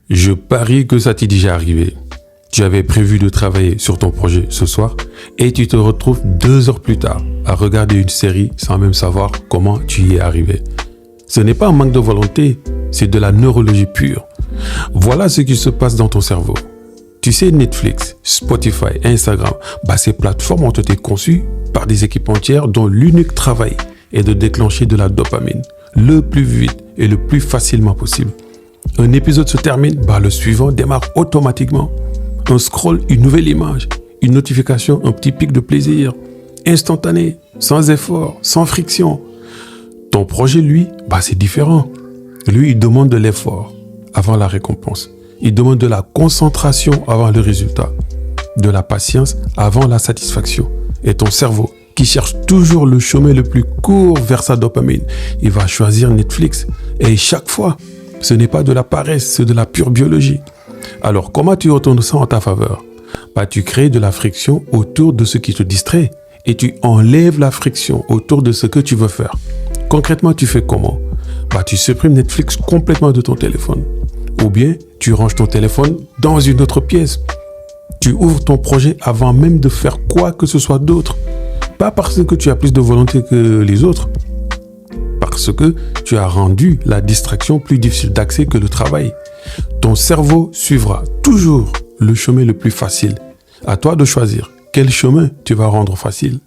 Je parie que ça t'est déjà arrivé. Tu avais prévu de travailler sur ton projet ce soir et tu te retrouves 2 heures plus tard à regarder une série sans même savoir comment tu y es arrivé. Ce n'est pas un manque de volonté, c'est de la neurologie pure. Voilà ce qui se passe dans ton cerveau. Tu sais, Netflix, Spotify, Instagram, ces plateformes ont été conçues par des équipes entières dont l'unique travail est de déclencher de la dopamine le plus vite et le plus facilement possible. Un épisode se termine, le suivant démarre automatiquement. Un scroll, une nouvelle image, une notification, un petit pic de plaisir, instantané, sans effort, sans friction. Ton projet, lui, c'est différent. Lui, il demande de l'effort avant la récompense. Il demande de la concentration avant le résultat, de la patience avant la satisfaction. Et ton cerveau, qui cherche toujours le chemin le plus court vers sa dopamine, il va choisir Netflix. Et chaque fois, ce n'est pas de la paresse, c'est de la pure biologie. Alors, comment tu retournes ça en ta faveur? Tu crées de la friction autour de ce qui te distrait et tu enlèves la friction autour de ce que tu veux faire. Concrètement, tu fais comment? Tu supprimes Netflix complètement de ton téléphone. Ou bien, tu ranges ton téléphone dans une autre pièce. Tu ouvres ton projet avant même de faire quoi que ce soit d'autre. Pas parce que tu as plus de volonté que les autres. Parce que tu as rendu la distraction plus difficile d'accès que le travail. Ton cerveau suivra toujours le chemin le plus facile. À toi de choisir quel chemin tu vas rendre facile.